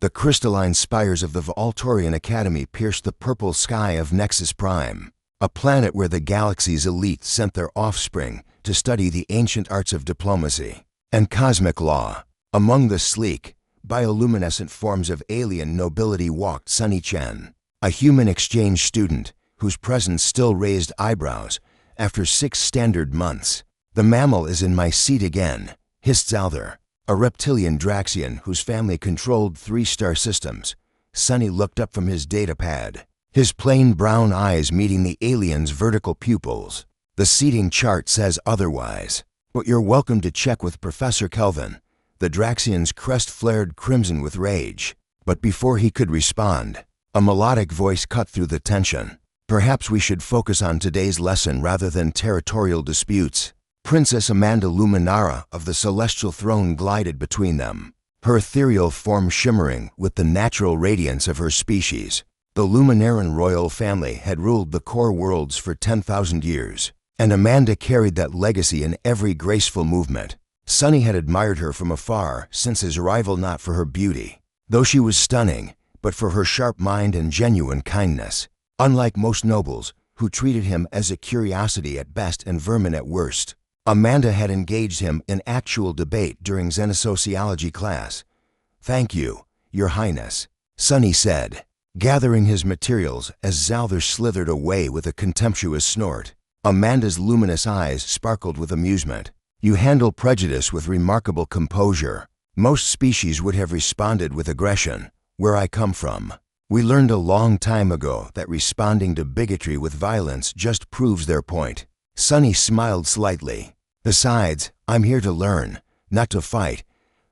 The crystalline spires of the Voltorian Academy pierced the purple sky of Nexus Prime, a planet where the galaxy's elite sent their offspring to study the ancient arts of diplomacy and cosmic law. Among the sleek, bioluminescent forms of alien nobility walked Sunny Chen, a human exchange student whose presence still raised eyebrows after 6 standard months. "The mammal is in my seat again," hissed Zalther, a reptilian Draxian whose family controlled 3 star systems. Sunny looked up from his datapad, his plain brown eyes meeting the alien's vertical pupils. "The seating chart says otherwise, but you're welcome to check with Professor Kelvin." The Draxian's crest flared crimson with rage, but before he could respond, a melodic voice cut through the tension. "Perhaps we should focus on today's lesson rather than territorial disputes." Princess Amanda Luminara of the Celestial Throne glided between them, her ethereal form shimmering with the natural radiance of her species. The Luminaran royal family had ruled the core worlds for 10,000 years, and Amanda carried that legacy in every graceful movement. Sunny had admired her from afar since his arrival, not for her beauty, though she was stunning, but for her sharp mind and genuine kindness. Unlike most nobles, who treated him as a curiosity at best and vermin at worst, Amanda had engaged him in actual debate during Xenosociology class. "Thank you, Your Highness," Sunny said, gathering his materials as Zalther slithered away with a contemptuous snort. Amanda's luminous eyes sparkled with amusement. "You handle prejudice with remarkable composure. Most species would have responded with aggression. Where I come from, we learned a long time ago that responding to bigotry with violence just proves their point." Sunny smiled slightly. "Besides, I'm here to learn, not to fight."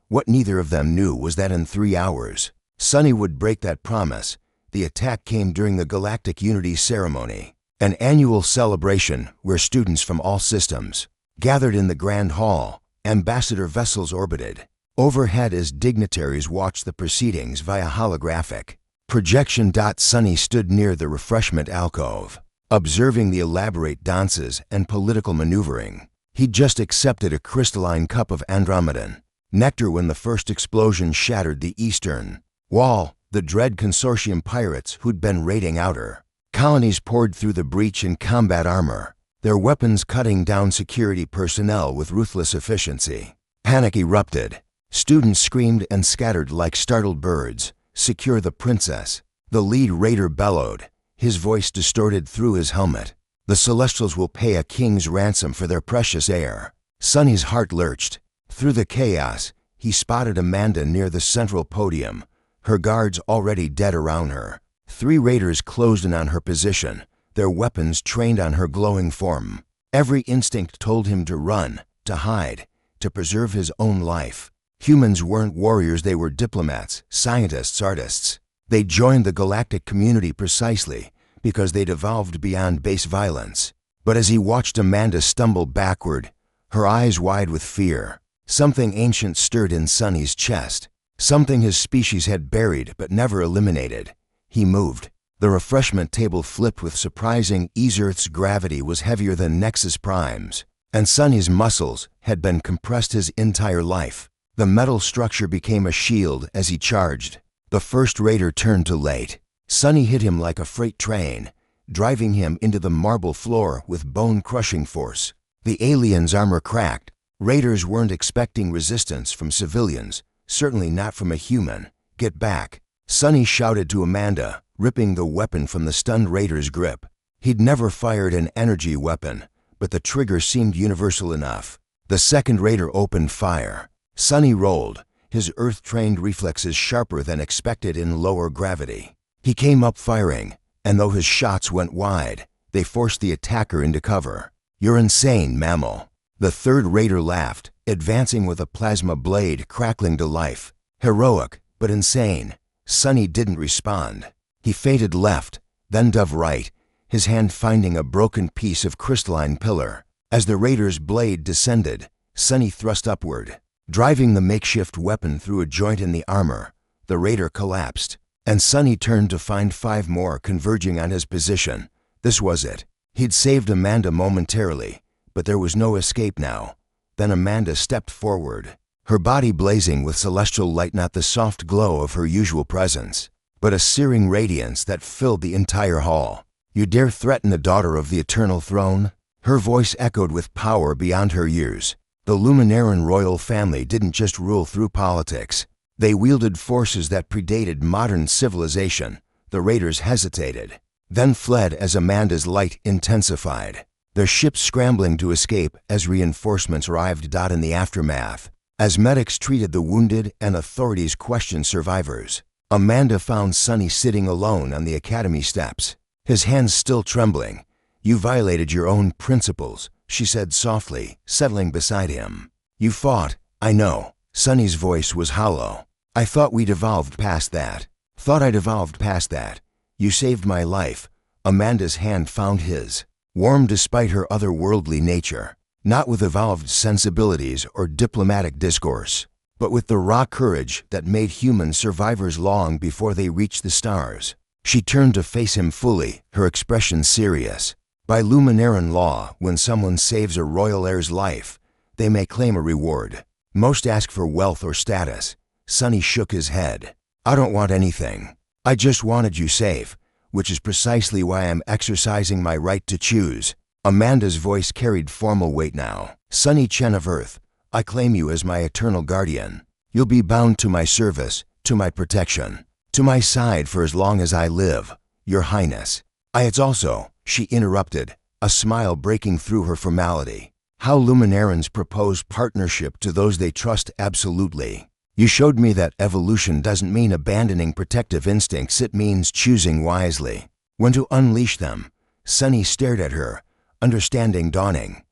What neither of them knew was that in 3 hours, Sunny would break that promise. The attack came during the Galactic Unity Ceremony, an annual celebration where students from all systems gathered in the Grand Hall. Ambassador vessels orbited overhead as dignitaries watched the proceedings via holographic projection. Sunny stood near the refreshment alcove, observing the elaborate dances and political maneuvering. He'd just accepted a crystalline cup of Andromedan nectar when the first explosion shattered the eastern wall. The dread consortium pirates who'd been raiding outer colonies poured through the breach in combat armor, their weapons cutting down security personnel with ruthless efficiency. Panic erupted. Students screamed and scattered like startled birds. "Secure the princess," the lead raider bellowed, his voice distorted through his helmet. "The Celestials will pay a king's ransom for their precious heir." Sunny's heart lurched. Through the chaos, he spotted Amanda near the central podium, her guards already dead around her. 3 raiders closed in on her position, their weapons trained on her glowing form. Every instinct told him to run, to hide, to preserve his own life. Humans weren't warriors, they were diplomats, scientists, artists. They joined the galactic community precisely because they'd evolved beyond base violence. But as he watched Amanda stumble backward, her eyes wide with fear, something ancient stirred in Sunny's chest, something his species had buried but never eliminated. He moved. The refreshment table flipped with surprising ease. Earth's gravity was heavier than Nexus Prime's, and Sunny's muscles had been compressed his entire life. The metal structure became a shield as he charged. The first raider turned too late. Sunny hit him like a freight train, driving him into the marble floor with bone-crushing force. The alien's armor cracked. Raiders weren't expecting resistance from civilians, certainly not from a human. "Get back," Sunny shouted to Amanda, ripping the weapon from the stunned raider's grip. He'd never fired an energy weapon, but the trigger seemed universal enough. The second raider opened fire. Sunny rolled, his earth-trained reflexes sharper than expected in lower gravity. He came up firing, and though his shots went wide, they forced the attacker into cover. "You're insane, mammal." The third raider laughed, advancing with a plasma blade crackling to life. "Heroic, but insane." Sunny didn't respond. He faded left, then dove right, his hand finding a broken piece of crystalline pillar. As the raider's blade descended, Sunny thrust upward, driving the makeshift weapon through a joint in the armor. The raider collapsed, and Sunny turned to find 5 more converging on his position. This was it. He'd saved Amanda momentarily, but there was no escape now. Then Amanda stepped forward, her body blazing with celestial light, not the soft glow of her usual presence, but a searing radiance that filled the entire hall. "You dare threaten the daughter of the eternal throne?" Her voice echoed with power beyond her years. The Luminaran royal family didn't just rule through politics. They wielded forces that predated modern civilization. The raiders hesitated, then fled as Amanda's light intensified, their ships scrambling to escape as reinforcements arrived. In the aftermath, as medics treated the wounded and authorities questioned survivors, Amanda found Sunny sitting alone on the academy steps, his hands still trembling. "You violated your own principles," she said softly, settling beside him. "You fought, I know." Sunny's voice was hollow. "I thought we'd evolved past that. Thought I'd evolved past that. You saved my life." Amanda's hand found his, warm despite her otherworldly nature, not with evolved sensibilities or diplomatic discourse, but with the raw courage that made human survivors long before they reached the stars. She turned to face him fully, her expression serious. "By Luminaran law, when someone saves a royal heir's life, they may claim a reward. Most ask for wealth or status." Sunny shook his head. "I don't want anything. I just wanted you safe, which is precisely why I'm exercising my right to choose." Amanda's voice carried formal weight now. "Sunny Chen of Earth, I claim you as my eternal guardian. You'll be bound to my service, to my protection, to my side for as long as I live, Your Highness." It's also," she interrupted, a smile breaking through her formality, "how Luminarans propose partnership to those they trust absolutely. You showed me that evolution doesn't mean abandoning protective instincts, it means choosing wisely. When to unleash them." Sunny stared at her, understanding dawning.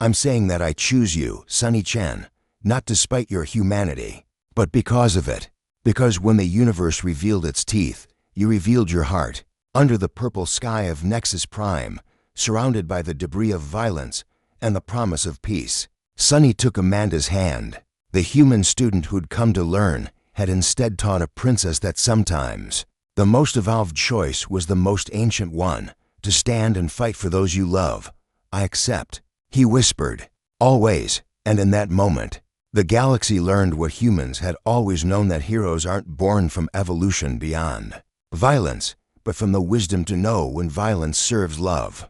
I'm saying that I choose you, Sunny Chen, not despite your humanity, but because of it. Because when the universe revealed its teeth, you revealed your heart. Under the purple sky of Nexus Prime, surrounded by the debris of violence and the promise of peace. Sunny took Amanda's hand. The human student who'd come to learn had instead taught a princess that sometimes the most evolved choice was the most ancient one, to stand and fight for those you love. "I accept," he whispered. "Always." And in that moment, the galaxy learned what humans had always known, that heroes aren't born from evolution beyond violence, but from the wisdom to know when violence serves love.